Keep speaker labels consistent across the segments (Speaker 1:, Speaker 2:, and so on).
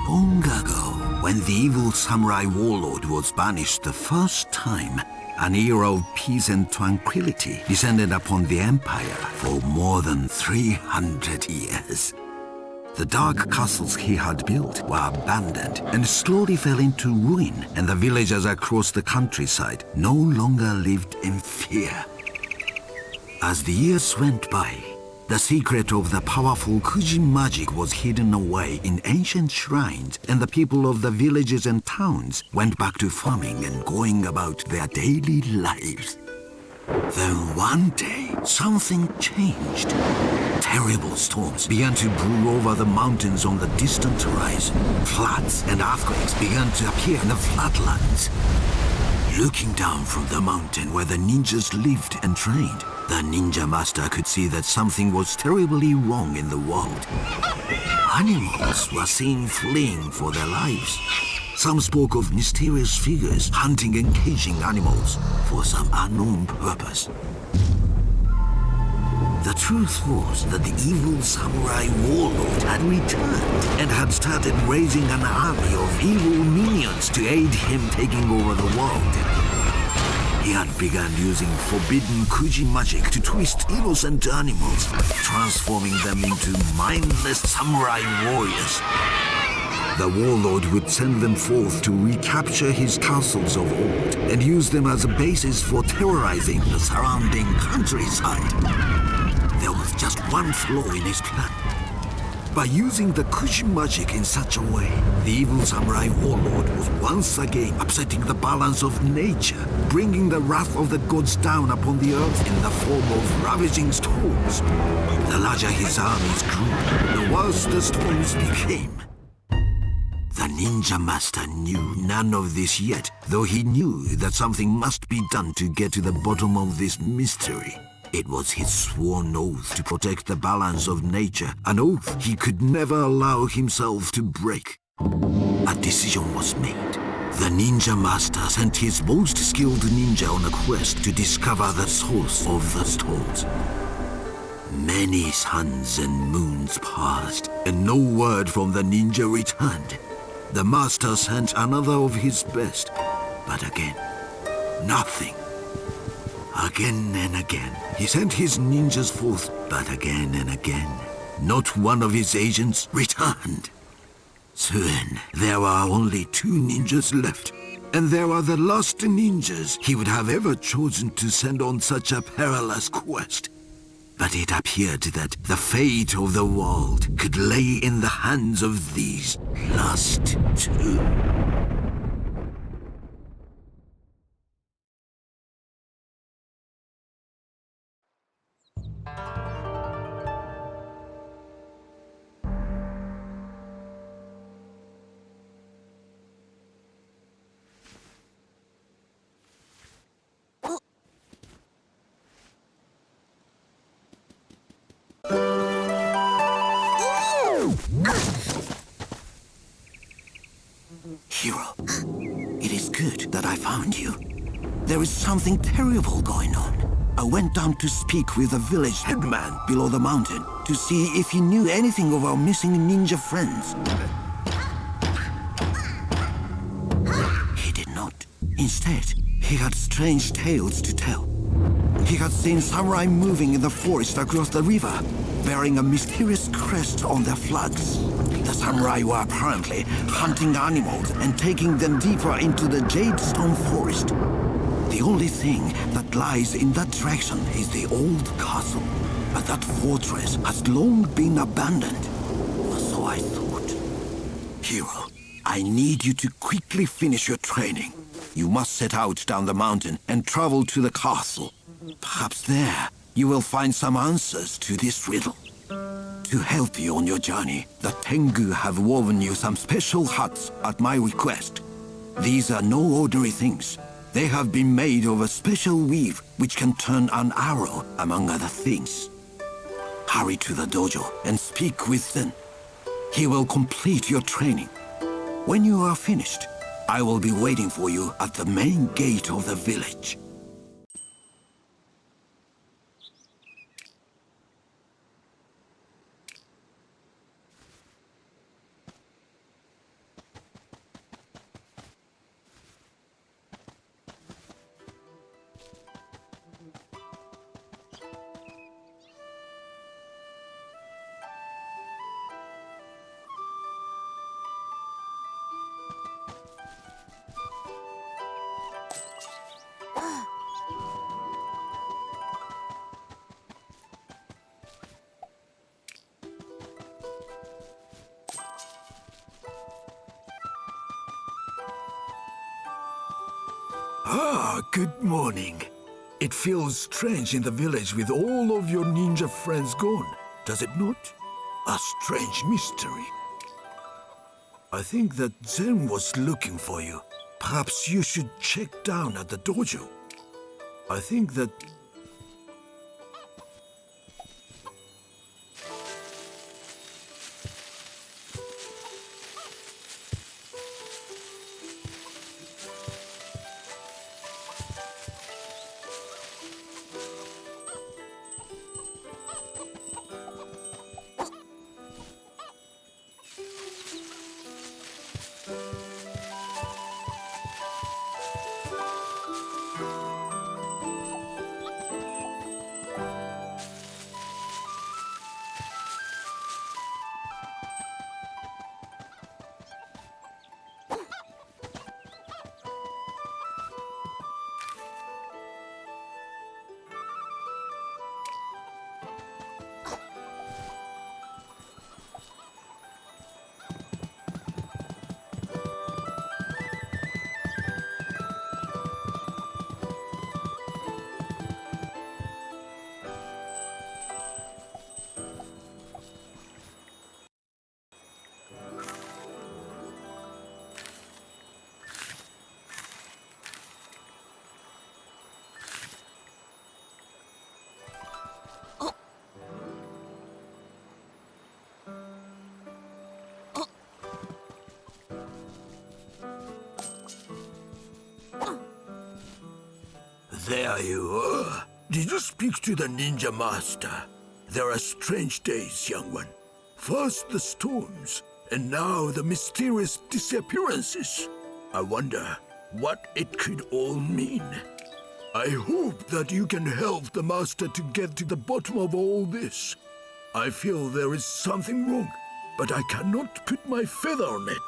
Speaker 1: Long ago, when the evil samurai warlord was banished the first time, an era of peace and tranquility descended upon the empire for more than 300 years. The dark castles he had built were abandoned and slowly fell into ruin, and the villagers across the countryside no longer lived in fear. As the years went by, the secret of the powerful Kuji magic was hidden away in ancient shrines, and the people of the villages and towns went back to farming and going about their daily lives. Then one day, something changed. Terrible storms began to brew over the mountains on the distant horizon. Floods and earthquakes began to appear in the flatlands. Looking down from the mountain where the ninjas lived and trained, the ninja master could see that something was terribly wrong in the world. Animals were seen fleeing for their lives. Some spoke of mysterious figures hunting and caging animals for some unknown purpose. The truth was that the evil samurai warlord had returned and had started raising an army of evil minions to aid him taking over the world. He had begun using forbidden Kuji magic to twist innocent animals, transforming them into mindless samurai warriors. The warlord would send them forth to recapture his castles of old and use them as a basis for terrorizing the surrounding countryside. There was just one flaw in his plan. By using the Kuji magic in such a way, the evil samurai warlord was once again upsetting the balance of nature, bringing the wrath of the gods down upon the earth in the form of ravaging storms. The larger his armies grew, the worse the storms became. The ninja master knew none of this yet, though he knew that something must be done to get to the bottom of this mystery. It was his sworn oath to protect the balance of nature, an oath he could never allow himself to break. A decision was made. The ninja master sent his most skilled ninja on a quest to discover the source of the storms. Many suns and moons passed, and no word from the ninja returned. The master sent another of his best, but again, nothing. Again and again, he sent his ninjas forth, but again and again, not one of his agents returned. Soon, there were only 2 ninjas left, and they were the last ninjas he would have ever chosen to send on such a perilous quest. But it appeared that the fate of the world could lay in the hands of these last 2. Hiro, it is good that I found you. There is something terrible going on. I went down to speak with the village headman below the mountain to see if he knew anything of our missing ninja friends. He did not. Instead, he had strange tales to tell. He had seen samurai moving in the forest across the river, bearing a mysterious crest on their flags. The samurai were apparently hunting animals and taking them deeper into the Jadestone Forest. The only thing that lies in that direction is the old castle, but that fortress has long been abandoned. So I thought. Hiro, I need you to quickly finish your training. You must set out down the mountain and travel to the castle. Perhaps there you will find some answers to this riddle. To help you on your journey, the Tengu have woven you some special huts at my request. These are no ordinary things. They have been made of a special weave which can turn an arrow, among other things. Hurry to the dojo and speak with Zen. He will complete your training. When you are finished, I will be waiting for you at the main gate of the village.
Speaker 2: Ah, good morning. It feels strange in the village with all of your ninja friends gone, does it not? A strange mystery. I think that Zen was looking for you. Perhaps you should check down at the dojo. I think that... There you are. Did you speak to the ninja master? There are strange days, young one. First the storms, and now the mysterious disappearances. I wonder what it could all mean. I hope that you can help the master to get to the bottom of all this. I feel there is something wrong, but I cannot put my feather on it.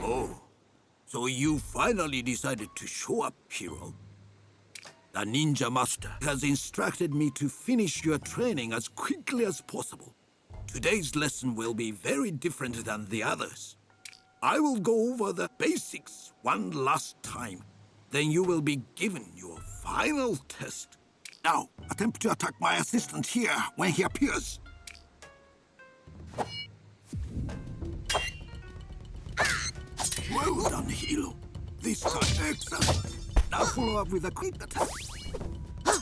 Speaker 2: Oh, so you finally decided to show up, Hiro. The ninja master has instructed me to finish your training as quickly as possible. Today's lesson will be very different than the others. I will go over the basics one last time. Then you will be given your final test. Now, attempt to attack my assistant here when he appears. Well done, Hilo. This time, excellent. Now follow up with a quick attack.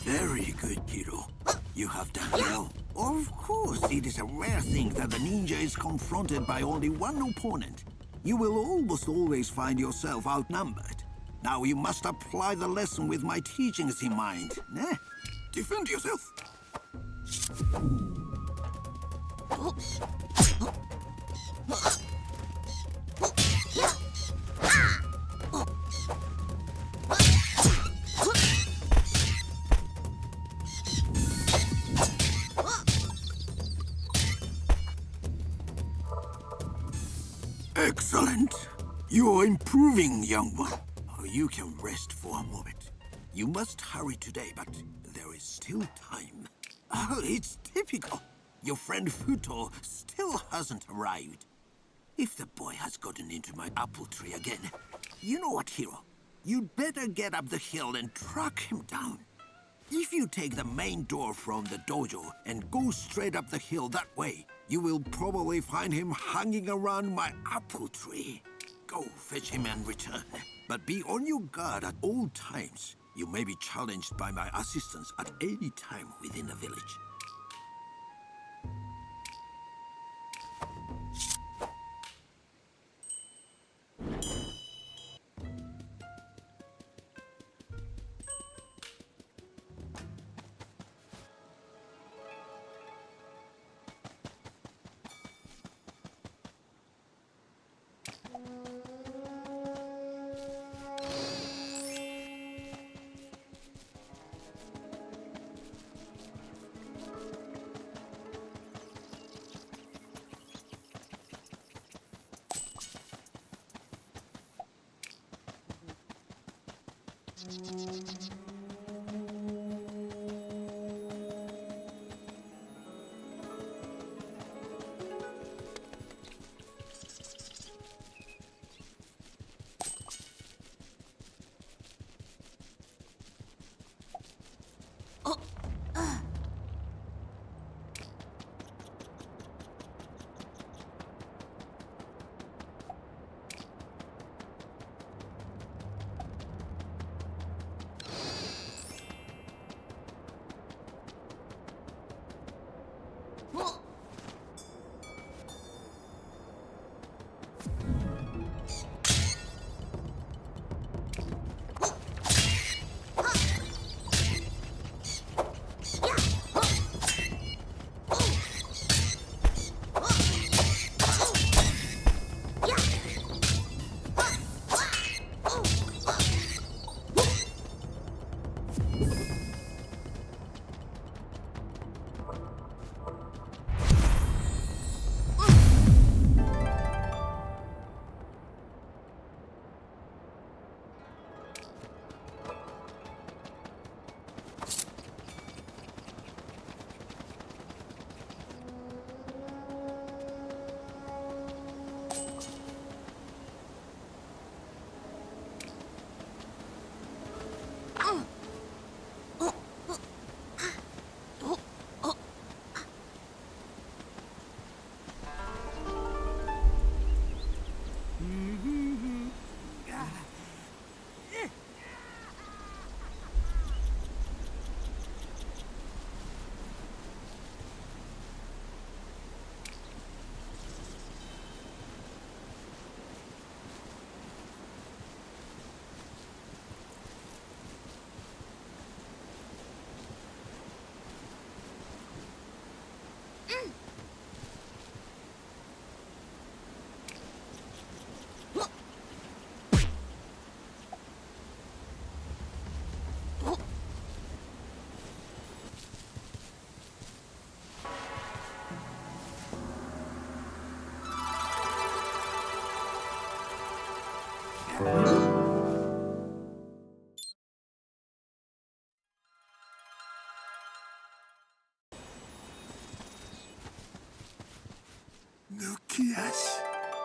Speaker 2: Very good, Hiro. You have done well. Of course, it is a rare thing that the ninja is confronted by only one opponent. You will almost always find yourself outnumbered. Now you must apply the lesson with my teachings in mind. Eh? Defend yourself. Excellent. You're improving, young one. Oh, you can rest for a moment. You must hurry today, but there is still time. Oh, it's typical. Your friend Futo still hasn't arrived. If the boy has gotten into my apple tree again, you know what, Hiro? You'd better get up the hill and track him down. If you take the main door from the dojo and go straight up the hill that way, you will probably find him hanging around my apple tree. Go fetch him and return. But be on your guard at all times. You may be challenged by my assistants at any time within the village. Nuki-ashi,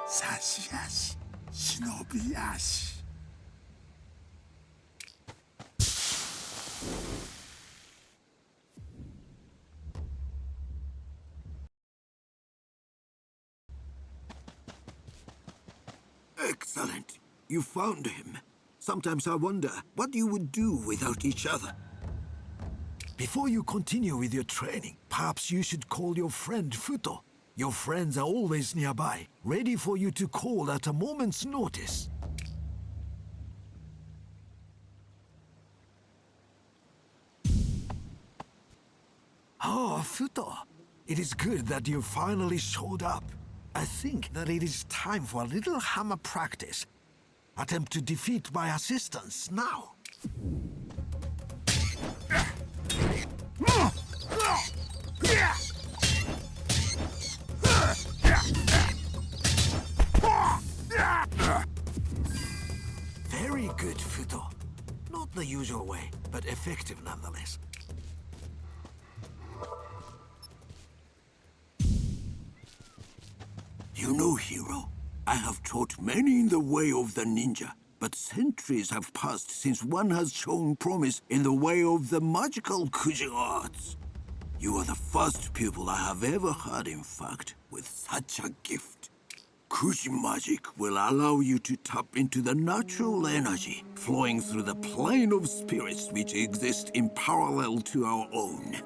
Speaker 2: Sashi-ashi, Shinobi-ashi. Excellent. You found him. Sometimes I wonder what you would do without each other.
Speaker 1: Before you continue with your training, perhaps you should call your friend Futo. Your friends are always nearby, ready for you to call at a moment's notice. Oh, Futo. It is good that you finally showed up. I think that it is time for a little hammer practice. Attempt to defeat my assistants now. Very good, Futo. Not the usual way, but effective nonetheless.
Speaker 2: You know, hero, I have taught many in the way of the ninja, but centuries have passed since one has shown promise in the way of the magical Kuji arts. You are the first pupil I have ever had, in fact, with such a gift. Kuji magic will allow you to tap into the natural energy flowing through the plane of spirits which exist in parallel to our own.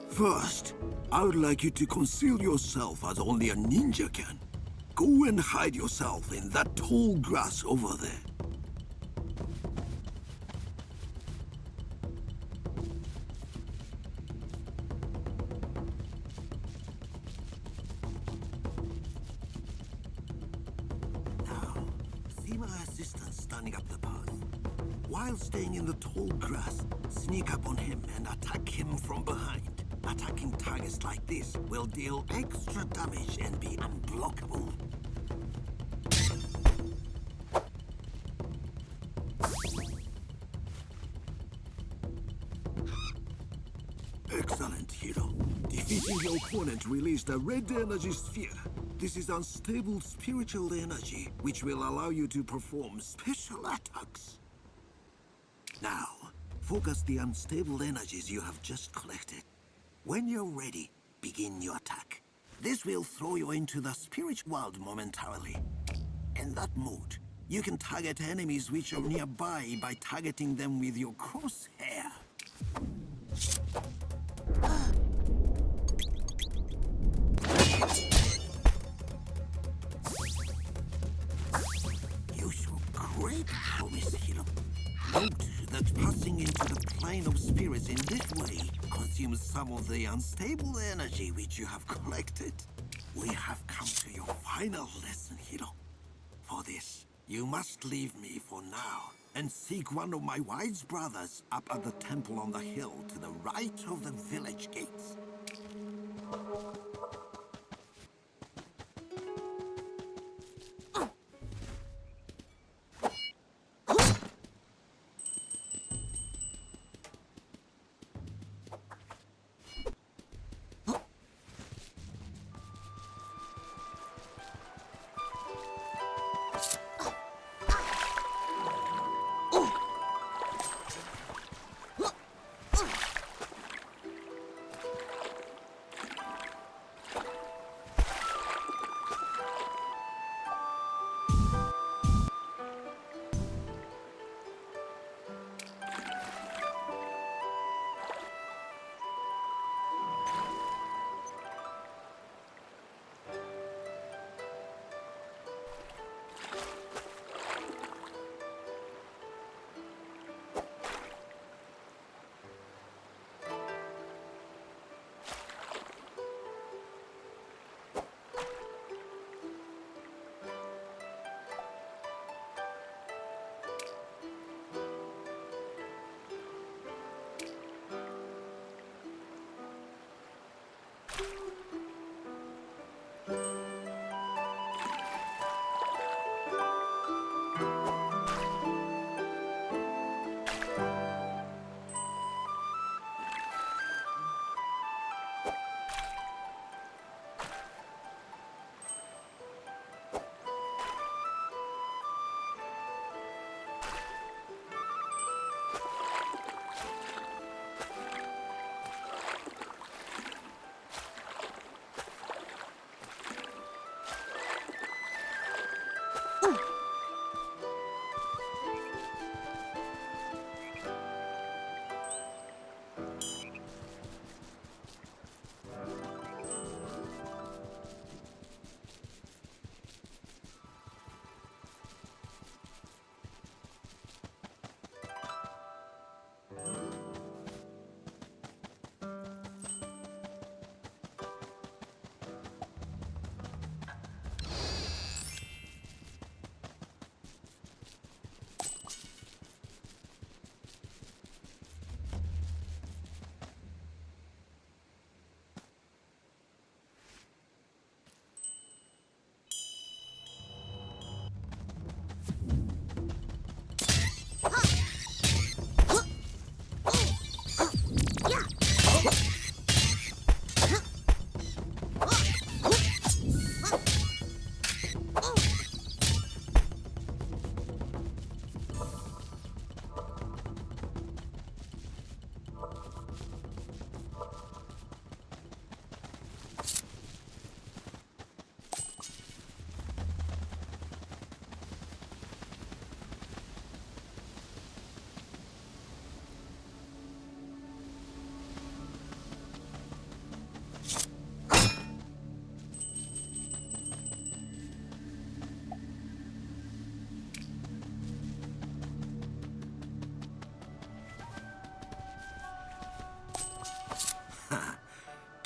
Speaker 2: First, I would like you to conceal yourself as only a ninja can. Go and hide yourself in that tall grass over there. Now, see my assistant standing up the path. While staying in the tall grass, sneak up on him and attack him from behind. Attacking targets like this will deal extra damage and be unblockable. opponent released a red energy sphere. This is unstable spiritual energy, which will allow you to perform special attacks. Now, focus the unstable energies you have just collected. When you're ready, begin your attack. This will throw you into the spirit world momentarily. In that mode, you can target enemies which are nearby by targeting them with your crosshair. You show great promise, Hiro. Note that passing into the plane of spirits in this way consumes some of the unstable energy which you have collected. We have come to your final lesson, Hiro. For this, you must leave me for now and seek one of my wise brothers up at the temple on the hill to the right of the village gates.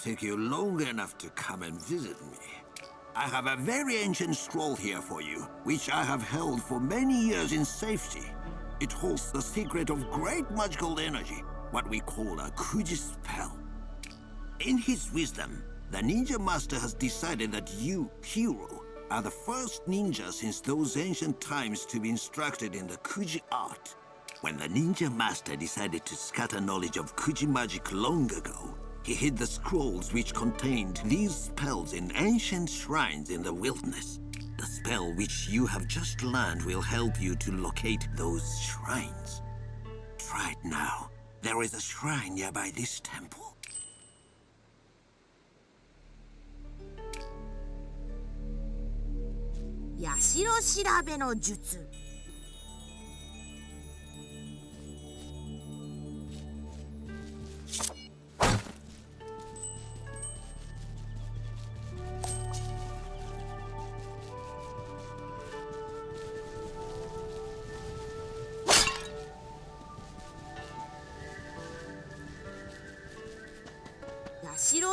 Speaker 2: Took you long enough to come and visit me. I have a very ancient scroll here for you, which I have held for many years in safety. It holds the secret of great magical energy, what we call a Kuji spell. In his wisdom, the ninja master has decided that you, Hiro, are the first ninja since those ancient times to be instructed in the Kuji art. When the ninja master decided to scatter knowledge of Kuji magic long ago, He hid the scrolls which contained these spells in ancient shrines in the wilderness. The spell which you have just learned will help you to locate those shrines. Try it now. There is a shrine nearby this temple.
Speaker 3: 社調べの術。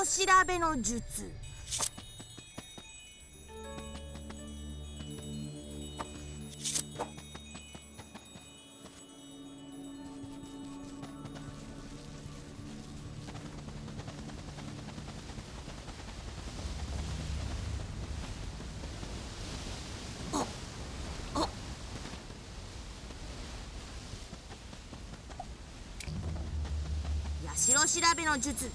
Speaker 3: 社調べの術。社調べの術。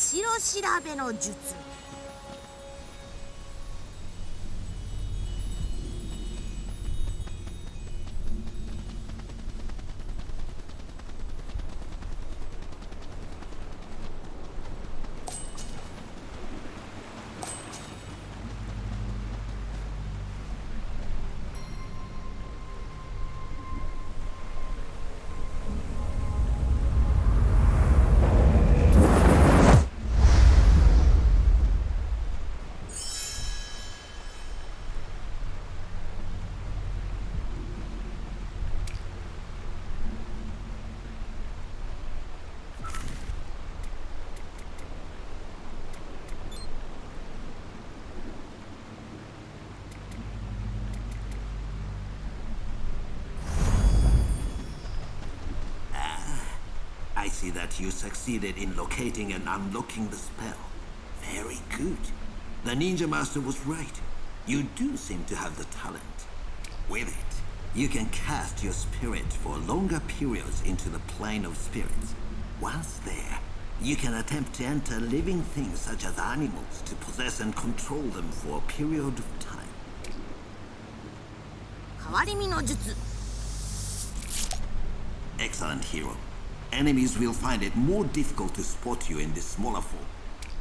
Speaker 3: 社調べの術。
Speaker 2: I see that you succeeded in locating and unlocking the spell. Very good. The Ninja Master was right. You do seem to have the talent. With it, you can cast your spirit for longer periods into the plane of spirits. Once there, you can attempt to enter living things such as animals to possess and control them for a period of time.
Speaker 3: 変わり身の術。
Speaker 2: Excellent, hero. Enemies will find it more difficult to spot you in this smaller form.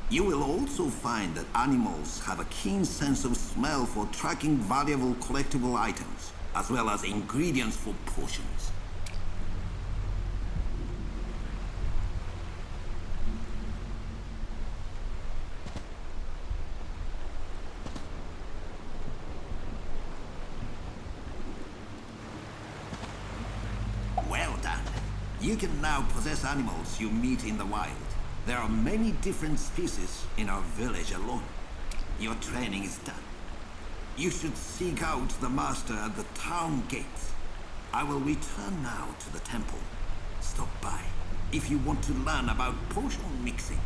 Speaker 2: You will also find that animals have a keen sense of smell for tracking valuable collectible items, as well as ingredients for potions. Well done. You can now possess animals you meet in the wild. There are many different species in our village alone. Your training is done. You should seek out the master at the town gates. I will return now to the temple. Stop by if you want to learn about potion mixing.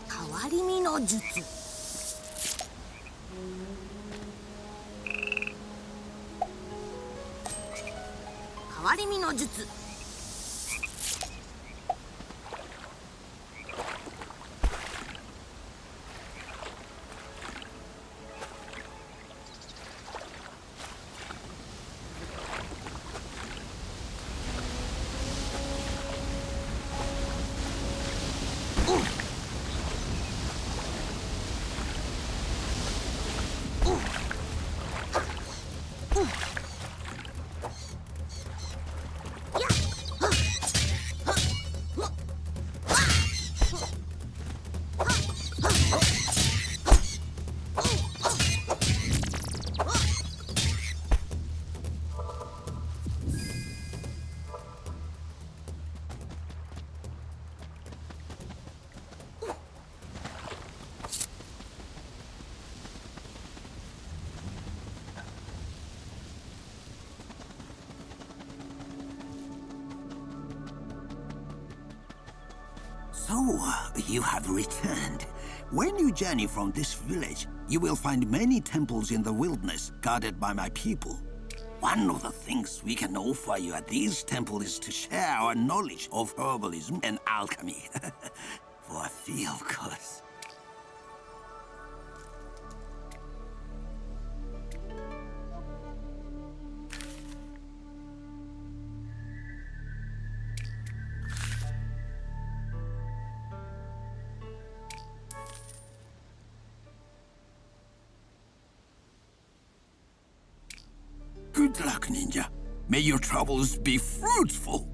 Speaker 3: 変わり身の術。変わり身の術。
Speaker 2: So, you have returned. When you journey from this village, you will find many temples in the wilderness guarded by my people. One of the things we can offer you at these temples is to share our knowledge of herbalism and alchemy. For a fee, of course. Good luck, Ninja. May your travels be fruitful.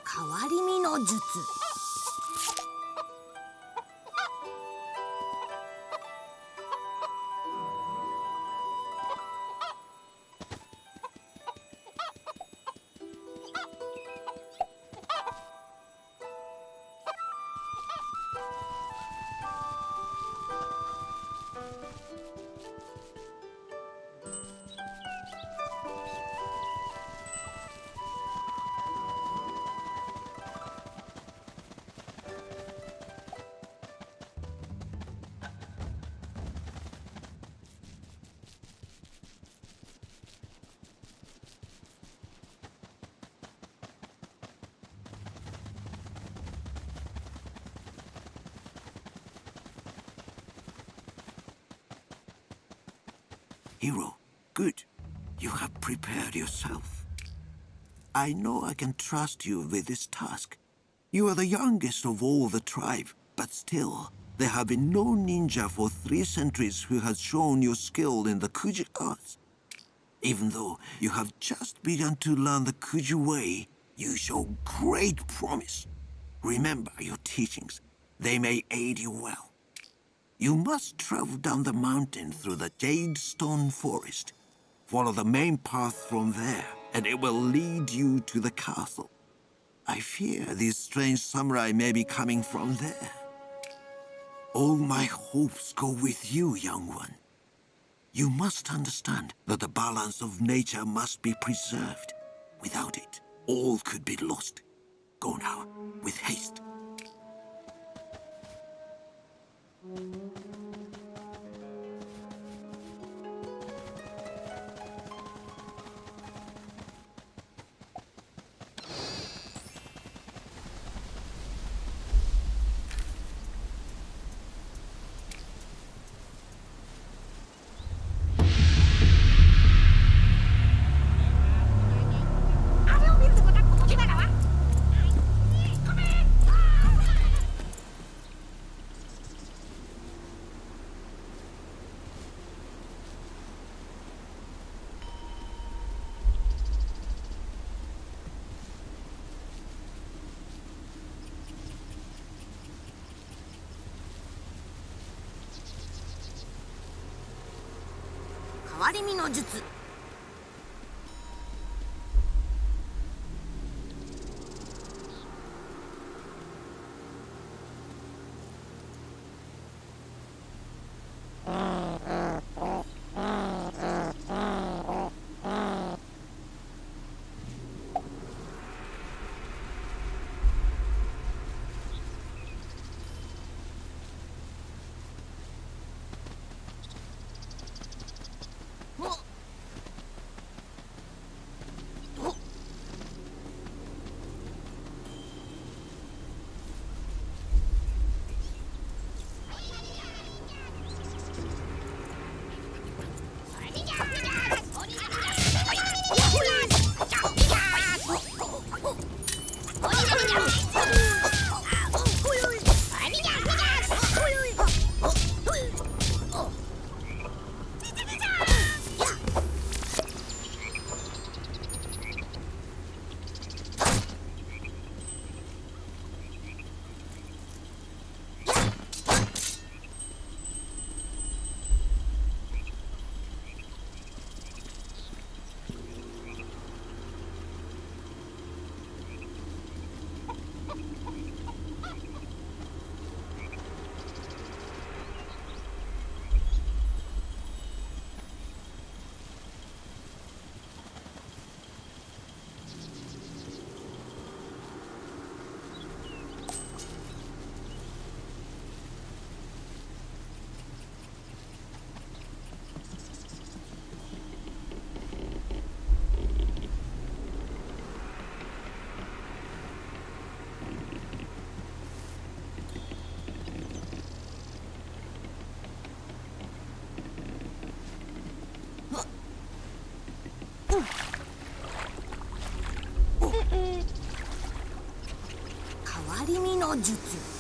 Speaker 3: Kawarimi no jutsu.
Speaker 2: Hero, good. You have prepared yourself. I know I can trust you with this task. You are the youngest of all the tribe, but still, there have been no ninja for 3 centuries who has shown your skill in the Kuji arts. Even though you have just begun to learn the Kuji way, you show great promise. Remember your teachings. They may aid you well. You must travel down the mountain through the Jade Stone Forest. Follow the main path from there, and it will lead you to the castle. I fear these strange samurai may be coming from there. All my hopes go with you, young one. You must understand that the balance of nature must be preserved. Without it, all could be lost. Go now, with haste.
Speaker 3: Kawarimi no jutsu. り身の術。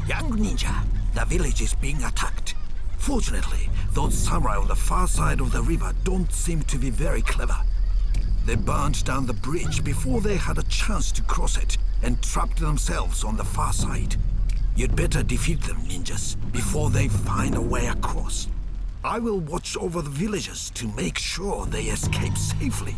Speaker 2: Young ninja, the village is being attacked. Fortunately, those samurai on the far side of the river don't seem to be very clever. They burned down the bridge before they had a chance to cross it and trapped themselves on the far side. You'd better defeat them, ninjas, before they find a way across. I will watch over the villagers to make sure they escape safely.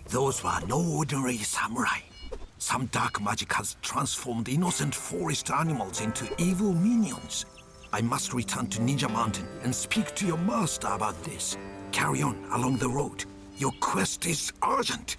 Speaker 2: Those were no ordinary samurai. Some dark magic has transformed innocent forest animals into evil minions. I must return to Ninja Mountain and speak to your master about this. Carry on along the road. Your quest is urgent.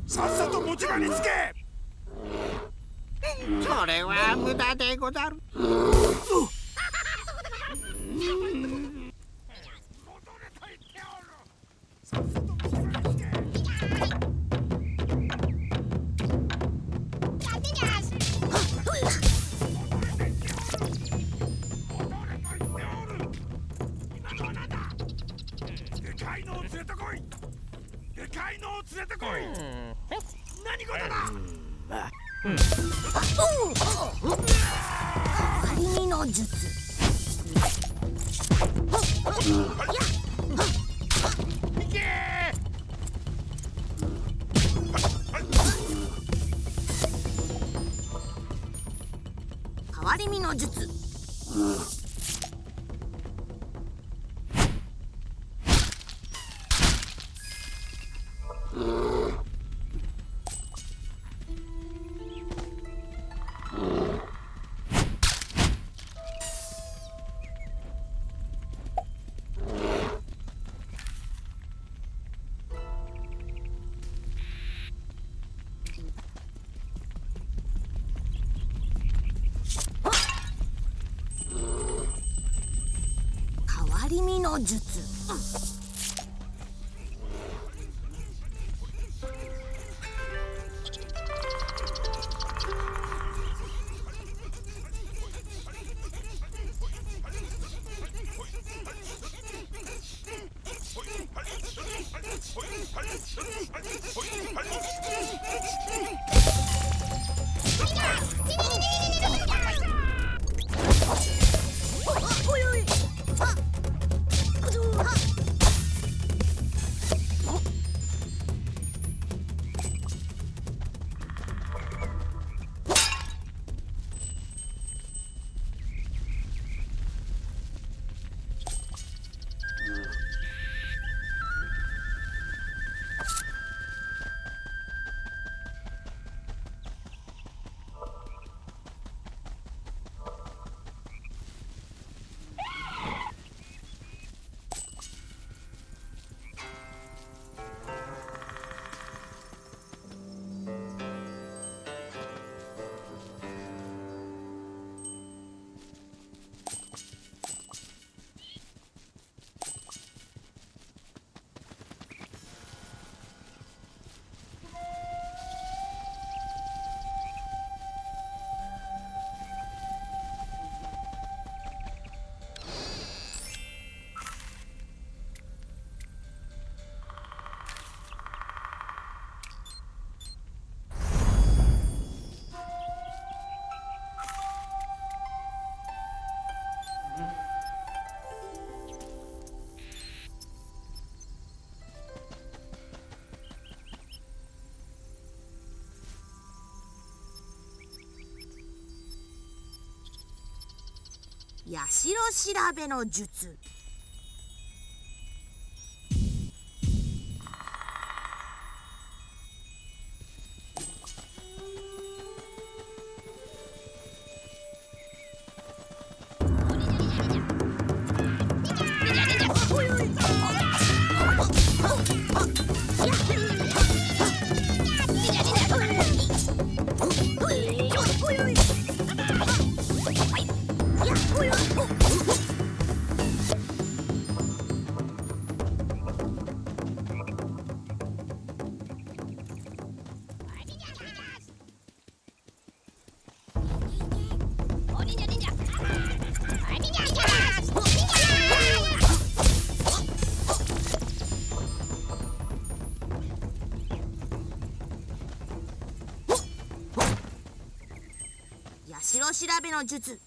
Speaker 4: さっさと持ち場につけ。
Speaker 5: それは無駄でござる。
Speaker 4: でかいのを連れてこい。でかいのを連れてこい。何事だ。
Speaker 3: 仮の術。
Speaker 4: いけ。
Speaker 3: 変わり身の術。の術。おいおい、あ、社調べの術。社調べの術。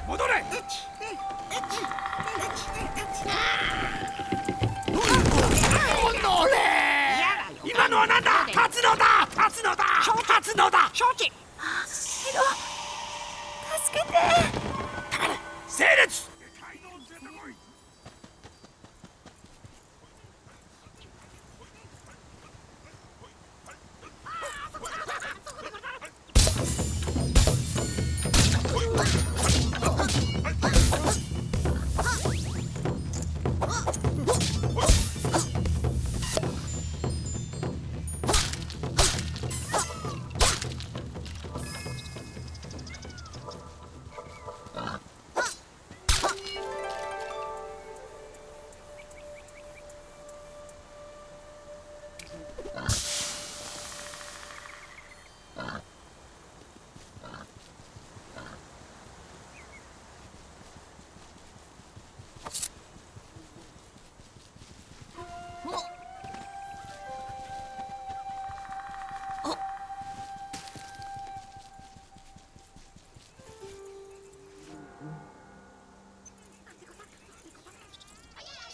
Speaker 4: 戻れ。今のはなんだ。立つのだ。立つのだ。立つのだ。
Speaker 5: 承知。
Speaker 3: ヘロ、助けて。
Speaker 4: 整列。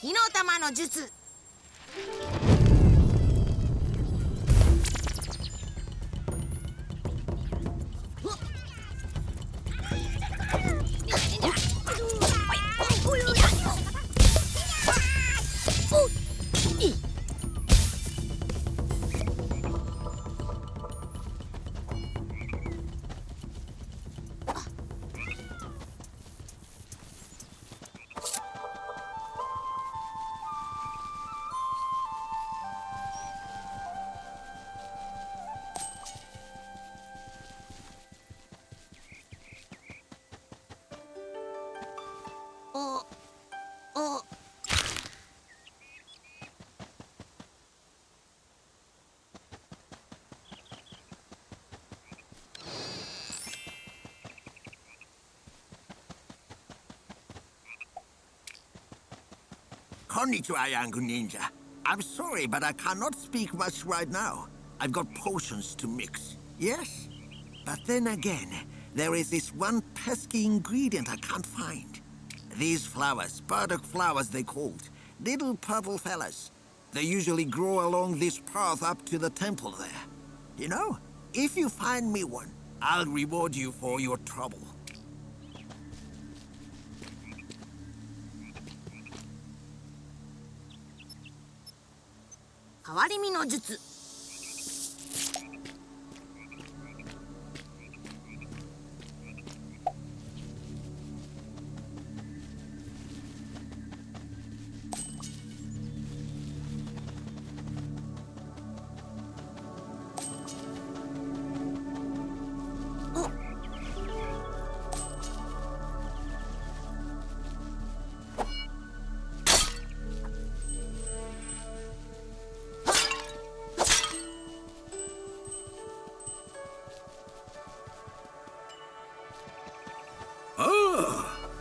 Speaker 3: 火の玉の術。
Speaker 2: Konnichiwa, young ninja. I'm sorry, but I cannot speak much right now. I've got potions to mix. Yes? But then again, there is this one pesky ingredient I can't find. These flowers, burdock flowers they called. Little purple fellas. They usually grow along this path up to the temple there. You know, if you find me one, I'll reward you for your trouble.
Speaker 3: "変わり身の術」。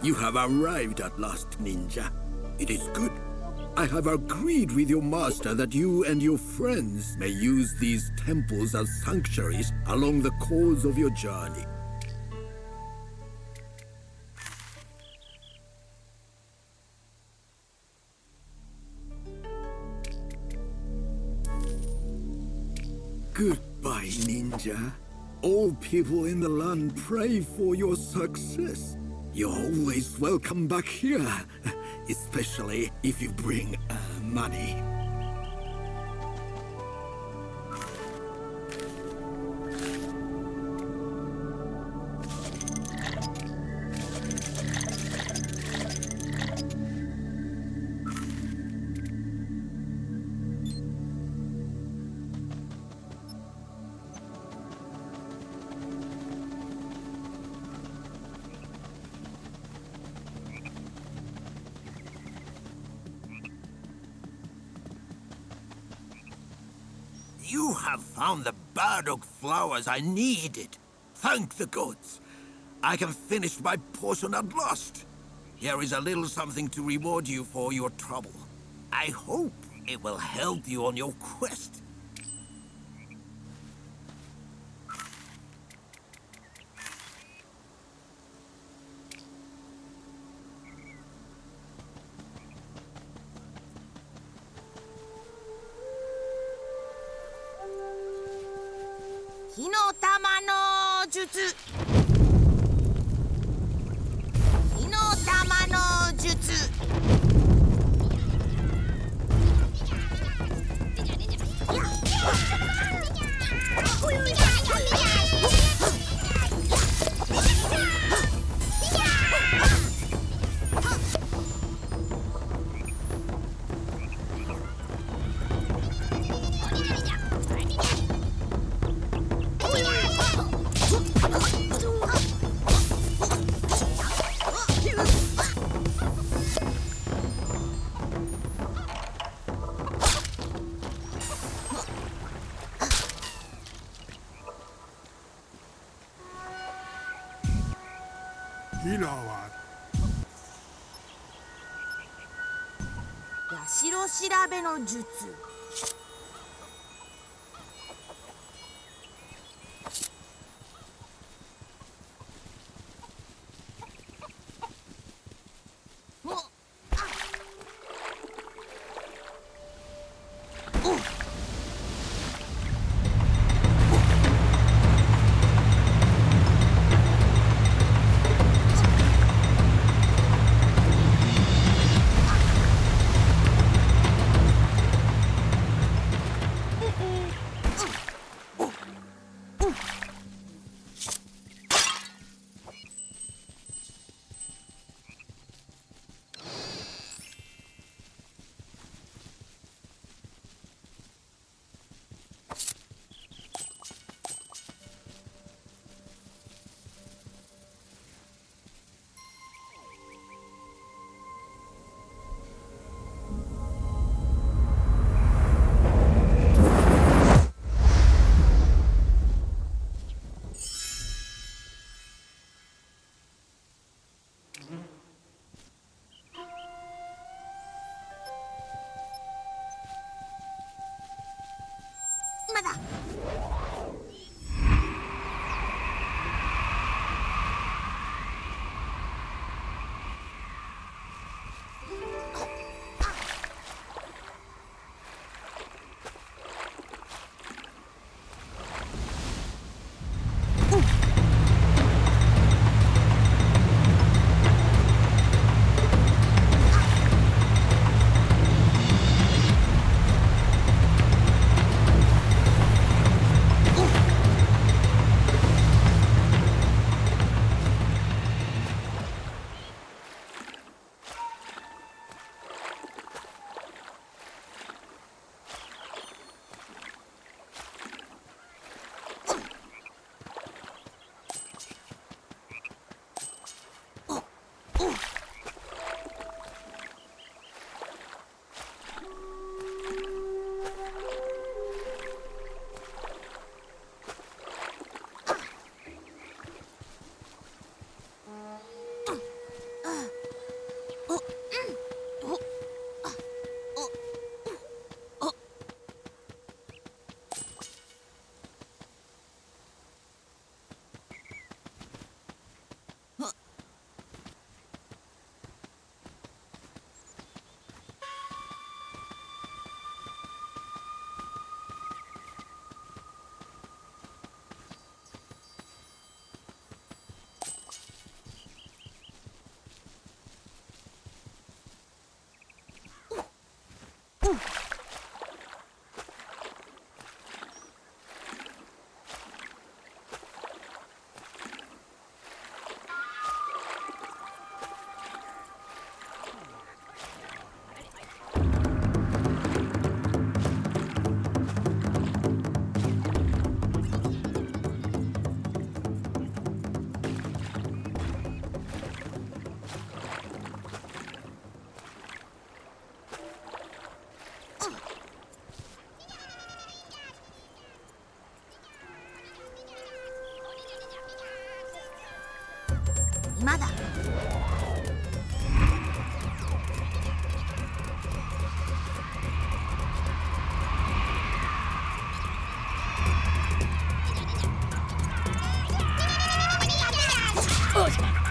Speaker 2: You have arrived at last, ninja. It is good. I have agreed with your master that you and your friends may use these temples as sanctuaries along the course of your journey. Goodbye, ninja. All people in the land pray for your success. You're always welcome back here, especially if you bring money. You have found the burdock flowers I needed. Thank the gods. I can finish my portion at last. Here is a little something to reward you for your trouble. I hope it will help you on your quest.
Speaker 3: 「火の玉の術」。火の玉の術。
Speaker 4: ヒラは
Speaker 3: 社調べの術。おあだ。今だ。
Speaker 6: おっ